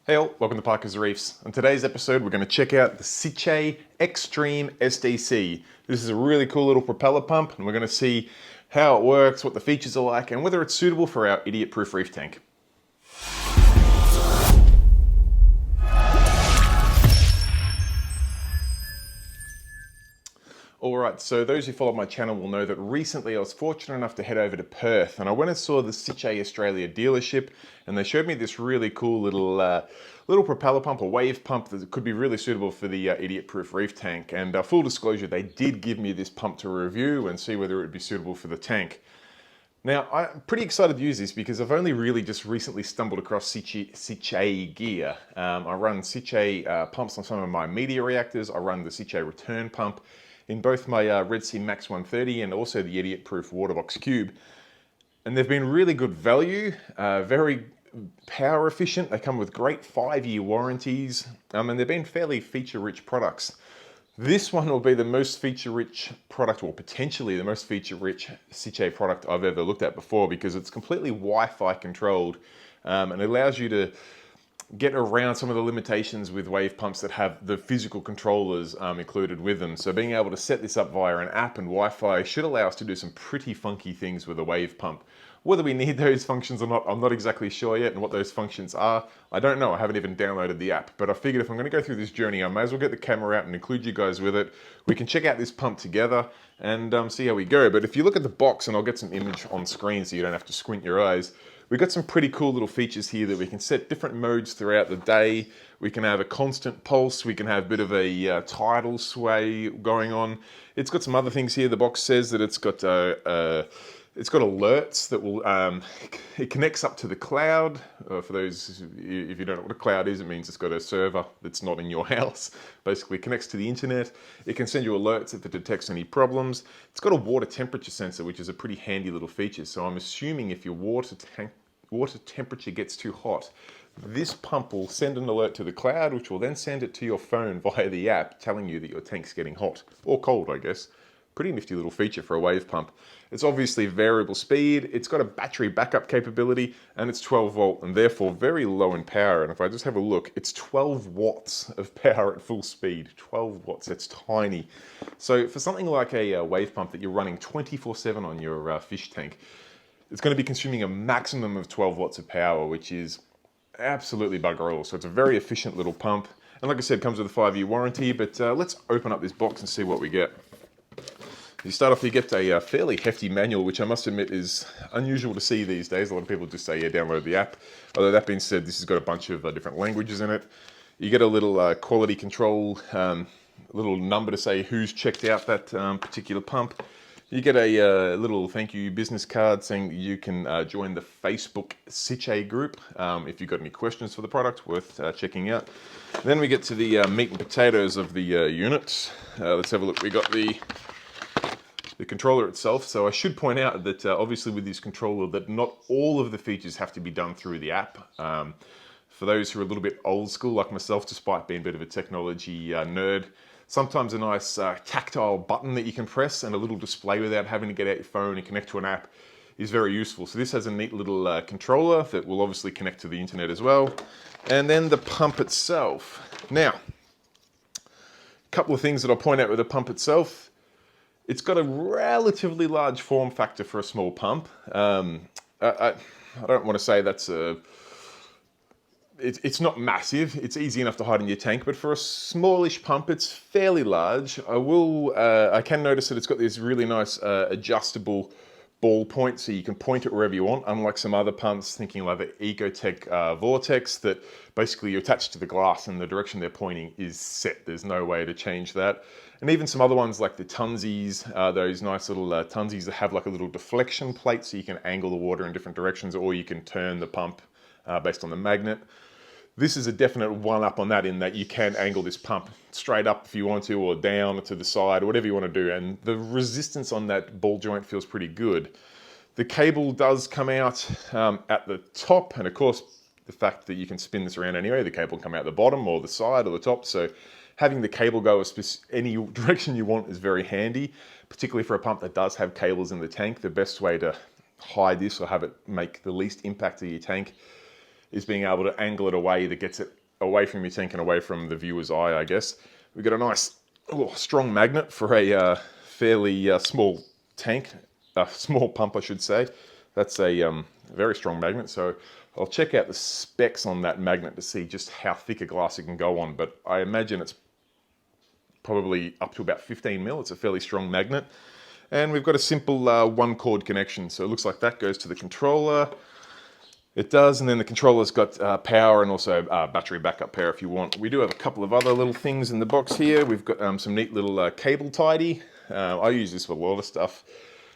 Hey all, welcome to Parker's Reefs. On today's episode, we're going to check out the Sicce XStream SDC. This is a really cool little propeller pump, and we're going to see how it works, what the features are like, and whether it's suitable for our idiot-proof reef tank. Alright, so those who follow my channel will know that recently I was fortunate enough to head over to Perth, and I went and saw the Sicce Australia dealership, and they showed me this really cool little propeller pump, a wave pump that could be really suitable for the idiot-proof reef tank. And full disclosure, they did give me this pump to review and see whether it would be suitable for the tank. Now, I'm pretty excited to use this because I've only really just recently stumbled across Sicce gear. I run Sicce pumps on some of my media reactors. I run the Sicce return pump in both my Red Sea Max 130 and also the idiot-proof Waterbox Cube. And they've been really good value, very power efficient. They come with great 5-year warranties, and they've been fairly feature-rich products. This one will be the most feature-rich product, or potentially the most feature-rich Sicce product I've ever looked at before, because it's completely Wi-Fi controlled, and it allows you to get around some of the limitations with wave pumps that have the physical controllers included with them. So being able to set this up via an app and Wi-Fi should allow us to do some pretty funky things with a wave pump. Whether we need those functions or not, I'm not exactly sure yet, and what those functions are, I don't know. I haven't even downloaded the app, but I figured if I'm going to go through this journey, I may as well get the camera out and include you guys with it. We can check out this pump together and see how we go. But if you look at the box, and I'll get some image on screen so you don't have to squint your eyes, we've got some pretty cool little features here that we can set different modes throughout the day. We can have a constant pulse. We can have a bit of a tidal sway going on. It's got some other things here. The box says that it's got alerts that will, it connects up to the cloud. For those, if you don't know what a cloud is, it means it's got a server that's not in your house. Basically connects to the internet. It can send you alerts if it detects any problems. It's got a water temperature sensor, which is a pretty handy little feature. So I'm assuming if your water temperature gets too hot, this pump will send an alert to the cloud, which will then send it to your phone via the app, telling you that your tank's getting hot, or cold, I guess. Pretty nifty little feature for a wave pump. It's obviously variable speed, it's got a battery backup capability, and it's 12 volt and therefore very low in power. And if I just have a look, it's 12 watts of power at full speed. 12 watts, that's tiny. So for something like a wave pump that you're running 24/7 on your fish tank, it's going to be consuming a maximum of 12 watts of power, which is absolutely bugger all. So it's a very efficient little pump. And like I said, it comes with a 5-year warranty, but let's open up this box and see what we get. You start off, you get a fairly hefty manual, which I must admit is unusual to see these days. A lot of people just say, yeah, download the app. Although that being said, this has got a bunch of different languages in it. You get a little quality control, little number to say who's checked out that particular pump. You get a little thank you business card saying that you can join the Facebook Sicce group if you've got any questions for the product, worth checking out. Then we get to the meat and potatoes of the unit. Let's have a look. We got the controller itself. So I should point out that obviously with this controller that not all of the features have to be done through the app. For those who are a little bit old school like myself, despite being a bit of a technology nerd, sometimes a nice tactile button that you can press and a little display without having to get out your phone and connect to an app is very useful. So this has a neat little controller that will obviously connect to the internet as well. And then the pump itself. Now, a couple of things that I'll point out with the pump itself. It's got a relatively large form factor for a small pump. I don't want to say that's it's not massive. It's easy enough to hide in your tank, but for a smallish pump, it's fairly large. I can notice that it's got this really nice adjustable ball point, so you can point it wherever you want, unlike some other pumps, thinking like the Ecotech Vortex, that basically you're attached to the glass and the direction they're pointing is set. There's no way to change that. And even some other ones like the Tunsies, those nice little Tunsies that have like a little deflection plate so you can angle the water in different directions, or you can turn the pump based on the magnet. This is a definite one-up on that, in that you can angle this pump straight up if you want to, or down or to the side, or whatever you want to do. And the resistance on that ball joint feels pretty good. The cable does come out at the top, and of course, the fact that you can spin this around anyway, the cable can come out the bottom or the side or the top. So having the cable go any direction you want is very handy, particularly for a pump that does have cables in the tank. The best way to hide this or have it make the least impact to your tank is being able to angle it away that gets it away from your tank and away from the viewer's eye, I guess. We've got a nice strong magnet for a fairly small tank, a small pump I should say. That's a very strong magnet, so I'll check out the specs on that magnet to see just how thick a glass it can go on, but I imagine it's probably up to about 15 mil. It's a fairly strong magnet. And we've got a simple one cord connection, so it looks like that goes to the controller. It does, and then the controller's got power and also battery backup power if you want. We do have a couple of other little things in the box here. We've got some neat little cable tidy. I use this for a lot of stuff.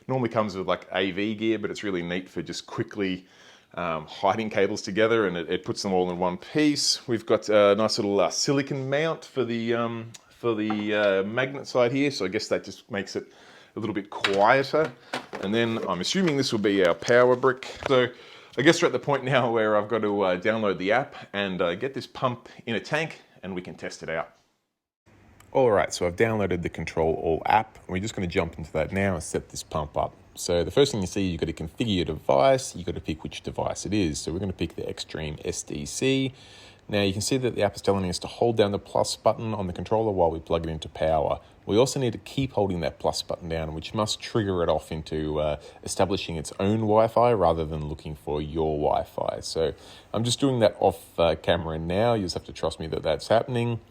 Normally comes with like AV gear, but it's really neat for just quickly hiding cables together, and it puts them all in one piece. We've got a nice little silicon mount for the magnet side here, so I guess that just makes it a little bit quieter. And then I'm assuming this will be our power brick. So I guess we're at the point now where I've got to download the app and get this pump in a tank and we can test it out. All right, so I've downloaded the Control All app. We're just going to jump into that now and set this pump up. So the first thing you see, you've got to configure your device. You've got to pick which device it is. So we're going to pick the XStream SDC. Now you can see that the app is telling us to hold down the plus button on the controller while we plug it into power. We also need to keep holding that plus button down, which must trigger it off into establishing its own Wi-Fi rather than looking for your Wi-Fi. So I'm just doing that off camera now. You just have to trust me that that's happening.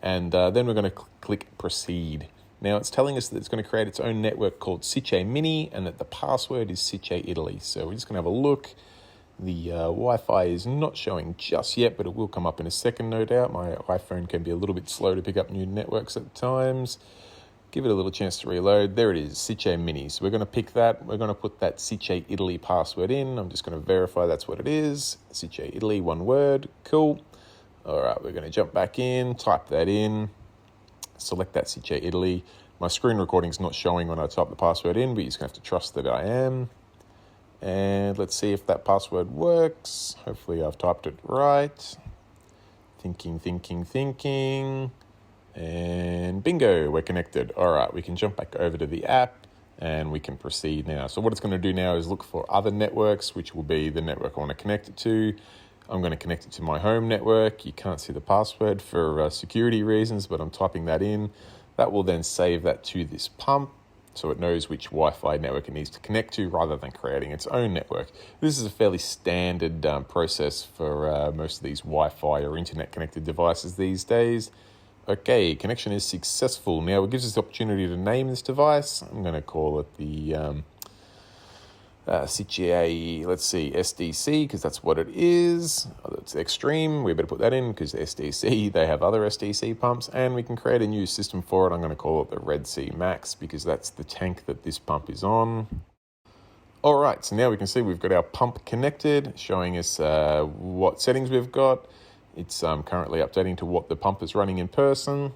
And then we're going to click proceed. Now it's telling us that it's going to create its own network called Sicce Mini and that the password is Sicce Italy. So we're just going to have a look. The Wi-Fi is not showing just yet, but it will come up in a second, no doubt. My iPhone can be a little bit slow to pick up new networks at times. Give it a little chance to reload. There it is, Sicce Mini. So we're going to pick that. We're going to put that Sicce Italy password in. I'm just going to verify that's what it is. Sicce Italy, one word. Cool. All right, we're going to jump back in, type that in, select that Sicce Italy. My screen recording's not showing when I type the password in, but you're just going to have to trust that I am. And let's see if that password works. Hopefully I've typed it right. Thinking. And bingo, we're connected. All right, we can jump back over to the app and we can proceed now. So what it's going to do now is look for other networks, which will be the network I want to connect it to. I'm going to connect it to my home network. You can't see the password for security reasons, but I'm typing that in. That will then save that to this pump, so it knows which Wi-Fi network it needs to connect to rather than creating its own network. This is a fairly standard process for most of these Wi-Fi or internet connected devices these days. Okay, connection is successful. Now it gives us the opportunity to name this device. I'm going to call it the Sicce, let's see, SDC, because that's what it is. It's XStream. We better put that in because SDC, they have other SDC pumps, and we can create a new system for it. I'm going to call it the Red Sea Max because that's the tank that this pump is on. All right, so now we can see we've got our pump connected, showing us what settings we've got. It's currently updating to what the pump is running in person.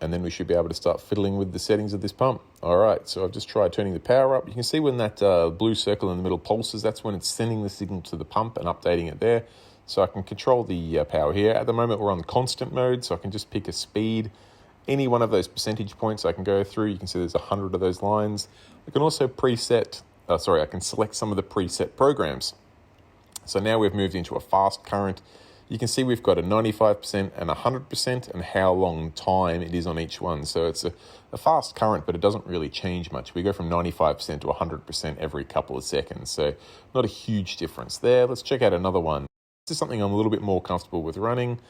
And then we should be able to start fiddling with the settings of this pump. All right, so I've just tried turning the power up. You can see when that blue circle in the middle pulses, that's when it's sending the signal to the pump and updating it there. So I can control the power here. At the moment, we're on constant mode, so I can just pick a speed. Any one of those percentage points I can go through. You can see there's 100 of those lines. I can also I can select some of the preset programs. So now we've moved into a fast current. You can see we've got a 95% and 100% and how long time it is on each one. So it's a fast current, but it doesn't really change much. We go from 95% to 100% every couple of seconds. So not a huge difference there. Let's check out another one. This is something I'm a little bit more comfortable with running.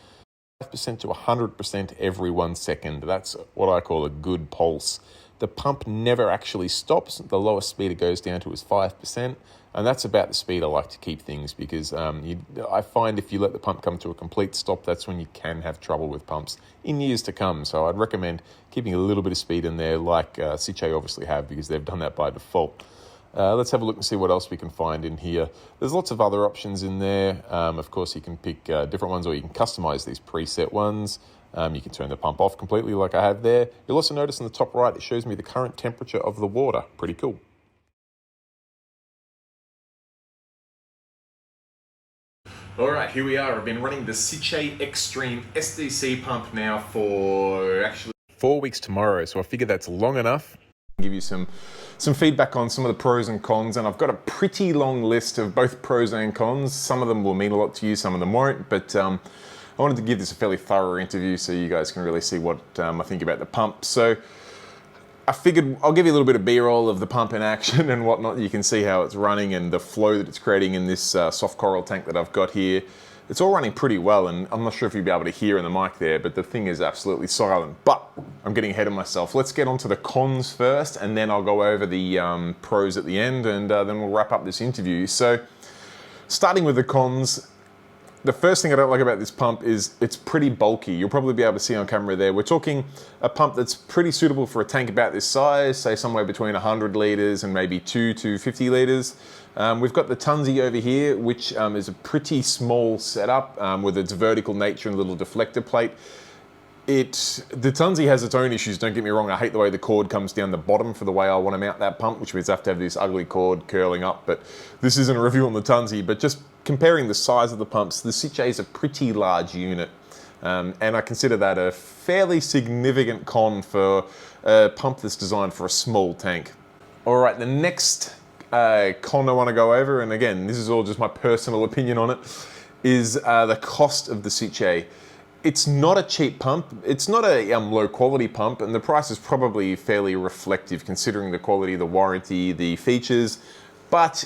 5% to 100% every 1 second. That's what I call a good pulse. The pump never actually stops. The lowest speed it goes down to is 5%. And that's about the speed I like to keep things because I find if you let the pump come to a complete stop, that's when you can have trouble with pumps in years to come. So I'd recommend keeping a little bit of speed in there like Sicce obviously have because they've done that by default. Let's have a look and see what else we can find in here. There's lots of other options in there. Of course, you can pick different ones or you can customize these preset ones. You can turn the pump off completely like I have there. You'll also notice in the top right, it shows me the current temperature of the water. Pretty cool. All right, here we are. I've been running the Sicce XStream SDC pump now for actually 4 weeks tomorrow. So I figure that's long enough. give you some feedback on some of the pros and cons, and I've got a pretty long list of both pros and cons. Some of them will mean a lot to you, some of them won't, but I wanted to give this a fairly thorough interview so you guys can really see what I think about the pump. So I figured I'll give you a little bit of B-roll of the pump in action and whatnot. You can see how it's running and the flow that it's creating in this soft coral tank that I've got here. It's all running pretty well, and I'm not sure if you'll be able to hear in the mic there, but the thing is absolutely silent. But I'm getting ahead of myself. Let's get on to the cons first, and then I'll go over the pros at the end, and then we'll wrap up this interview. So starting with the cons, the first thing I don't like about this pump is it's pretty bulky. You'll probably be able to see on camera there. We're talking a pump that's pretty suitable for a tank about this size, say somewhere between 100 litres and maybe 250 litres. We've got the Tunzi over here, which is a pretty small setup with its vertical nature and little deflector plate. The Tunzi has its own issues, don't get me wrong. I hate the way the cord comes down the bottom for the way I want to mount that pump, which means I have to have this ugly cord curling up. But this isn't a review on the Tunzi, but just comparing the size of the pumps, the Sicce is a pretty large unit. And I consider that a fairly significant con for a pump that's designed for a small tank. All right, the next con I want to go over, and again, this is all just my personal opinion on it, is the cost of the Sicce. It's not a cheap pump. It's not a low quality pump, and the price is probably fairly reflective considering the quality, the warranty, the features, but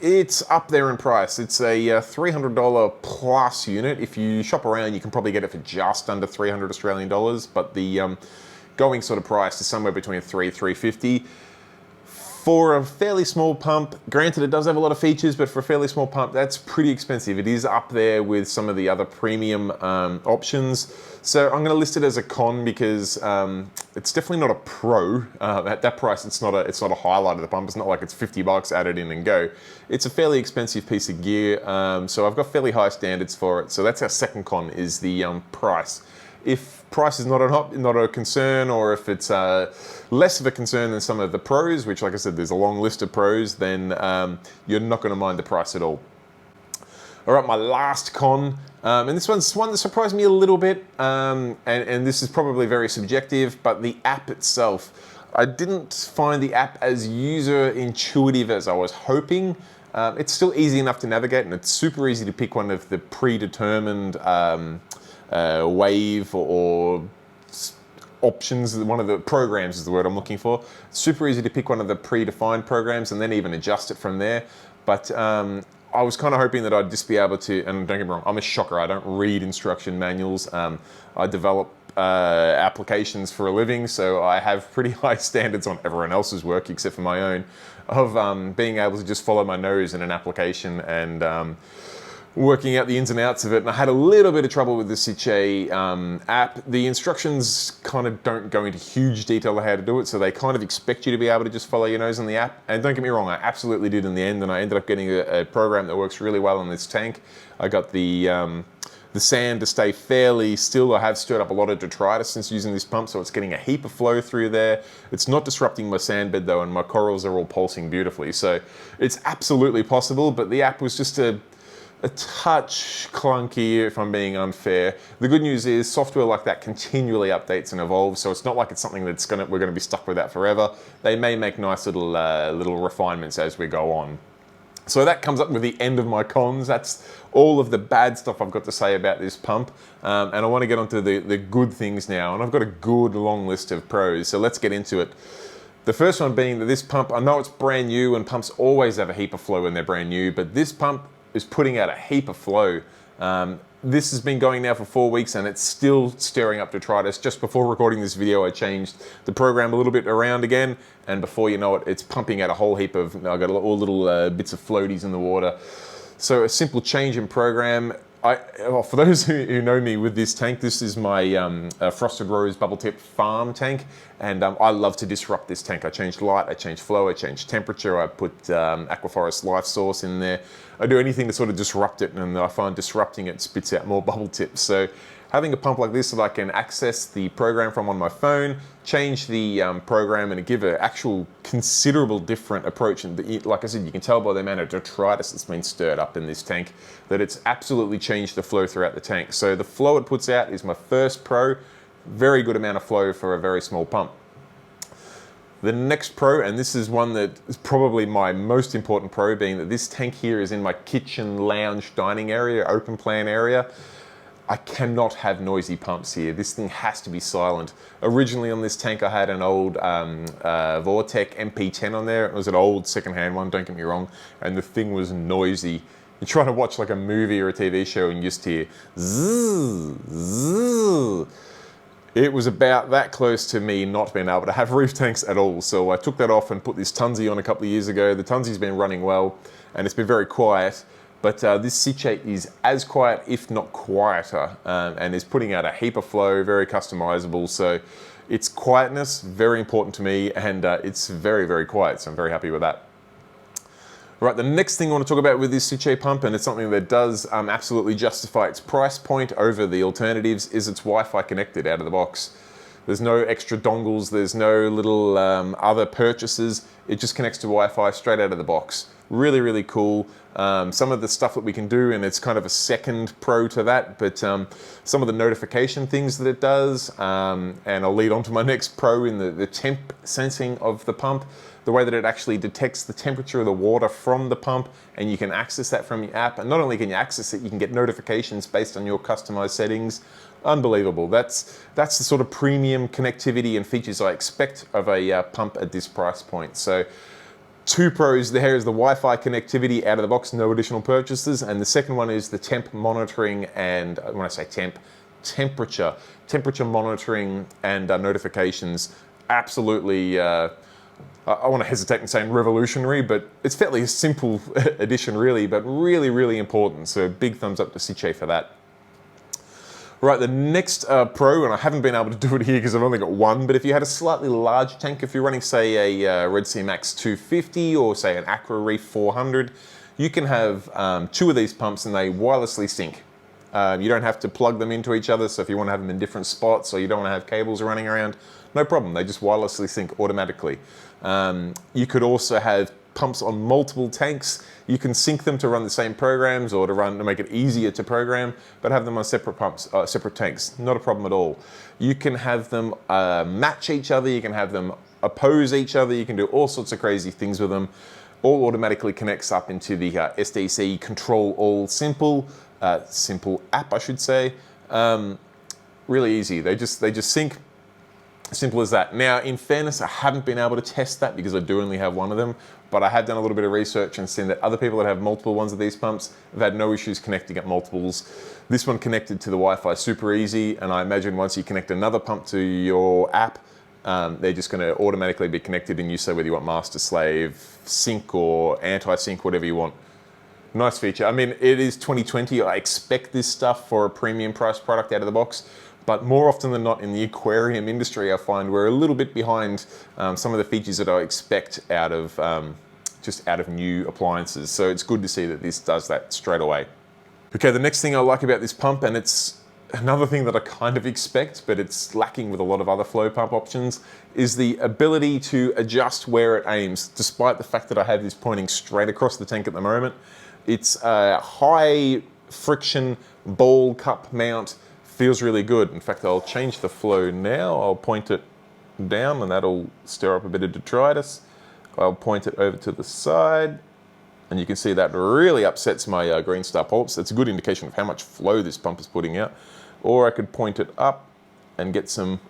it's up there in price. It's a $300 plus unit. If you shop around, you can probably get it for just under 300 Australian dollars, but the going sort of price is somewhere between $350. For a fairly small pump, granted it does have a lot of features, but for a fairly small pump, that's pretty expensive. It is up there with some of the other premium options. So I'm gonna list it as a con because it's definitely not a pro. At that price, it's not a highlight of the pump. It's not like it's 50 bucks, add it in and go. It's a fairly expensive piece of gear. So I've got fairly high standards for it. So that's our second con, is the price. If price is not a concern, or if it's less of a concern than some of the pros, which, like I said, there's a long list of pros, then you're not going to mind the price at all. All right, my last con, and this one's one that surprised me a little bit, and this is probably very subjective, but the app itself. I didn't find the app as user intuitive as I was hoping. It's still easy enough to navigate, and it's super easy to pick one of the predetermined wave or options. One of the programs is the word I'm looking for. It's super easy to pick one of the predefined programs and then even adjust it from there. But I was kind of hoping that I'd just be able to, and don't get me wrong, I'm a shocker. I don't read instruction manuals. I develop applications for a living, so I have pretty high standards on everyone else's work except for my own, of being able to just follow my nose in an application and working out the ins and outs of it. And I had a little bit of trouble with the Sicce app. The instructions kind of don't go into huge detail of how to do it, so they kind of expect you to be able to just follow your nose in the app. And don't get me wrong, I absolutely did in the end, and I ended up getting a program that works really well on this tank. I got the sand to stay fairly still. I have stirred up a lot of detritus since using this pump, so it's getting a heap of flow through there. It's not disrupting my sand bed though, and my corals are all pulsing beautifully. So it's absolutely possible, but the app was just a touch clunky, if I'm being unfair. The good news is software like that continually updates and evolves, so it's not like it's something that's we're gonna be stuck with that forever. They may make nice little refinements as we go on. So that comes up with the end of my cons. That's all of the bad stuff I've got to say about this pump. And I want to get onto the good things now. And I've got a good long list of pros, so let's get into it. The first one being that this pump, I know it's brand new and pumps always have a heap of flow when they're brand new, but this pump is putting out a heap of flow. This has been going now for 4 weeks and it's still stirring up detritus. Just before recording this video, I changed the program a little bit around again, and before you know it, it's pumping out a whole heap of, I've got all little bits of floaties in the water. So a simple change in program. For those who know me with this tank, this is my Frosted Rose Bubble Tip Farm tank, and I love to disrupt this tank. I changed light, I changed flow, I changed temperature, I put Aquaforest Life Source in there. I do anything to sort of disrupt it, and I find disrupting it spits out more bubble tips. So having a pump like this that I can access the program from on my phone, change the program and give an actual considerable different approach. And like I said, you can tell by the amount of detritus that's been stirred up in this tank that it's absolutely changed the flow throughout the tank. So the flow it puts out is my first pro. Very good amount of flow for a very small pump. The next pro, and this is one that is probably my most important pro, being that this tank here is in my kitchen, lounge, dining area, open plan area. I cannot have noisy pumps here. This thing has to be silent. Originally on this tank I had an old Vortec MP10 on there. It was an old secondhand one, don't get me wrong, and the thing was noisy. You're trying to watch like a movie or a TV show and you just hear zzz, zzz. It was about that close to me not being able to have Reef tanks at all. So I took that off and put this Tunzi on a couple of years ago. The Tunzi's been running well and it's been very quiet. But this Sicce is as quiet, if not quieter, and is putting out a heap of flow, very customizable. So its quietness, very important to me, and it's very, very quiet. So I'm very happy with that. Right, the next thing I want to talk about with this Sicce pump, and it's something that does absolutely justify its price point over the alternatives, is it's Wi-Fi connected out of the box. There's no extra dongles, there's no little other purchases. It just connects to Wi-Fi straight out of the box. Really, really cool. Some of the stuff that we can do, and it's kind of a second pro to that, but some of the notification things that it does, and I'll lead on to my next pro in the temp sensing of the pump, the way that it actually detects the temperature of the water from the pump, and you can access that from your app. And not only can you access it, you can get notifications based on your customized settings. Unbelievable. That's the sort of premium connectivity and features I expect of a pump at this price point. So two pros there is the Wi-Fi connectivity out of the box, no additional purchases, and the second one is the temp monitoring, and when I say temp, temperature monitoring and notifications. Absolutely, I want to hesitate in saying revolutionary, but it's fairly a simple addition really, but really, really important. So big thumbs up to Sicce for that. Right, the next pro, and I haven't been able to do it here because I've only got one, but if you had a slightly large tank, if you're running say a Red Sea Max 250 or say an Aqua Reef 400, you can have two of these pumps and they wirelessly sync. You don't have to plug them into each other, so if you want to have them in different spots or you don't want to have cables running around, no problem, they just wirelessly sync automatically. You could also have pumps on multiple tanks. You can sync them to run the same programs or to make it easier to program, but have them on separate pumps, separate tanks. Not a problem at all. You can have them match each other. You can have them oppose each other. You can do all sorts of crazy things with them. All automatically connects up into the SDC Control All Simple app, I should say. Really easy. They just sync. Simple as that. Now, in fairness, I haven't been able to test that because I do only have one of them, but I have done a little bit of research and seen that other people that have multiple ones of these pumps have had no issues connecting up multiples. This one connected to the Wi-Fi super easy, and I imagine once you connect another pump to your app, they're just going to automatically be connected, and you say whether you want master, slave, sync, or anti-sync, whatever you want. Nice feature. I mean, it is 2020. I expect this stuff for a premium price product out of the box. But more often than not in the aquarium industry, I find we're a little bit behind some of the features that I expect out of just out of new appliances. So it's good to see that this does that straight away. Okay, the next thing I like about this pump, and it's another thing that I kind of expect, but it's lacking with a lot of other flow pump options, is the ability to adjust where it aims, despite the fact that I have this pointing straight across the tank at the moment. It's a high friction ball cup mount. Feels really good. In fact, I'll change the flow now. I'll point it down and that'll stir up a bit of detritus. I'll point it over to the side and you can see that really upsets my Green Star polyps. That's a good indication of how much flow this pump is putting out. Or I could point it up and get some,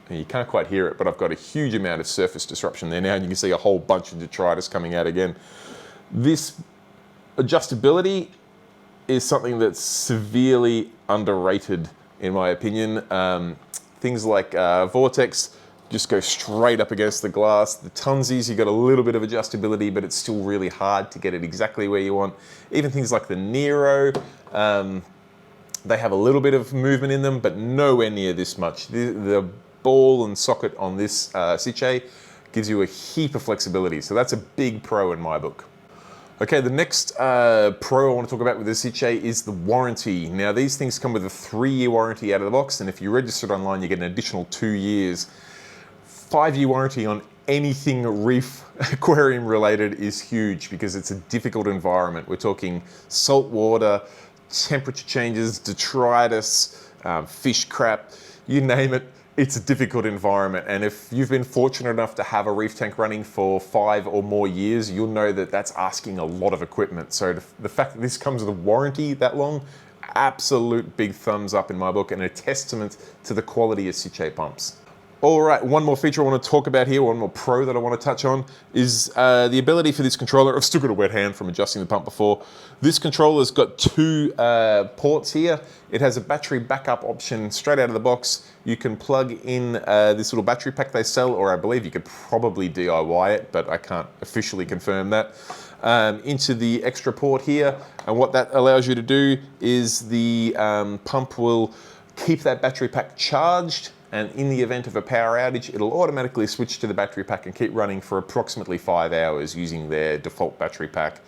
you can't quite hear it, but I've got a huge amount of surface disruption there now, and you can see a whole bunch of detritus coming out again. This adjustability is something that's severely underrated in my opinion. Things like Vortex just go straight up against the glass. The Tunzi's, you got a little bit of adjustability, but it's still really hard to get it exactly where you want. Even things like the Nero, they have a little bit of movement in them, but nowhere near this much. The ball and socket on this Sicce gives you a heap of flexibility, so that's a big pro in my book. Okay, the next pro I want to talk about with the Sicce is the warranty. Now, these things come with a 3-year warranty out of the box, and if you register it online, you get an additional 2 years. 5-year warranty on anything reef aquarium related is huge because it's a difficult environment. We're talking salt water, temperature changes, detritus, fish crap, you name it. it's a difficult environment, and if you've been fortunate enough to have a reef tank running for 5 or more years, you'll know that that's asking a lot of equipment. So the fact that this comes with a warranty that long, absolute big thumbs up in my book, and a testament to the quality of Sicce pumps. All right, one more feature I want to talk about here, one more pro that I want to touch on, is the ability for this controller. I've still got a wet hand from adjusting the pump before. This controller's got 2 ports here. It has a battery backup option straight out of the box. You can plug in this little battery pack they sell, or I believe you could probably DIY it, but I can't officially confirm that, into the extra port here. And what that allows you to do is the pump will keep that battery pack charged, and in the event of a power outage, it'll automatically switch to the battery pack and keep running for approximately 5 hours using their default battery pack.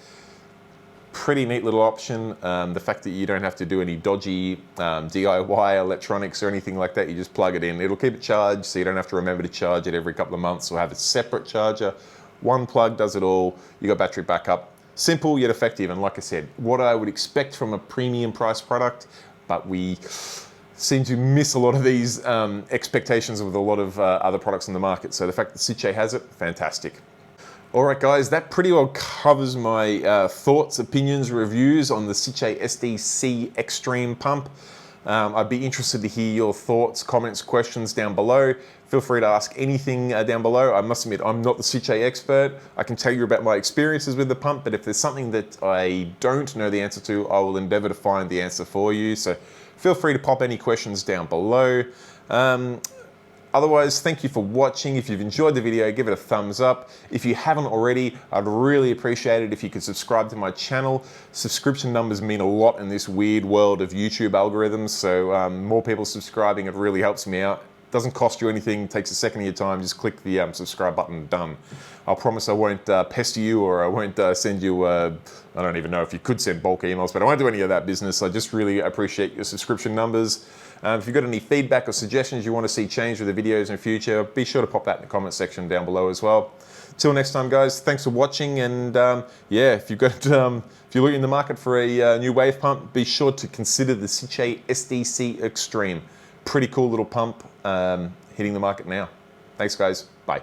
Pretty neat little option. The fact that you don't have to do any dodgy DIY electronics or anything like that, you just plug it in. It'll keep it charged, so you don't have to remember to charge it every couple of months or have a separate charger. One plug does it all. You got battery backup. Simple yet effective, and like I said, what I would expect from a premium price product, but we seem to miss a lot of these expectations with a lot of other products in the market. So the fact that Sicce has it, fantastic. All right, guys, that pretty well covers my thoughts, opinions, reviews on the Sicce SDC XStream pump. I'd be interested to hear your thoughts, comments, questions down below. Feel free to ask anything down below. I must admit, I'm not the Sicce expert. I can tell you about my experiences with the pump, but if there's something that I don't know the answer to, I will endeavor to find the answer for you. So feel free to pop any questions down below. Otherwise, thank you for watching. If you've enjoyed the video, give it a thumbs up. If you haven't already, I'd really appreciate it if you could subscribe to my channel. Subscription numbers mean a lot in this weird world of YouTube algorithms, so more people subscribing, it really helps me out. Doesn't cost you anything, takes a second of your time, just click the subscribe button, done. I'll promise I won't pester you, or I won't send you, I don't even know if you could send bulk emails, but I won't do any of that business. I just really appreciate your subscription numbers. If you've got any feedback or suggestions you want to see change with the videos in the future, be sure to pop that in the comment section down below as well. Till next time, guys, thanks for watching, and yeah, if you've got, if you're looking in the market for a new wave pump, be sure to consider the Sicce SDC XStream. Pretty cool little pump hitting the market now. Thanks, guys. Bye.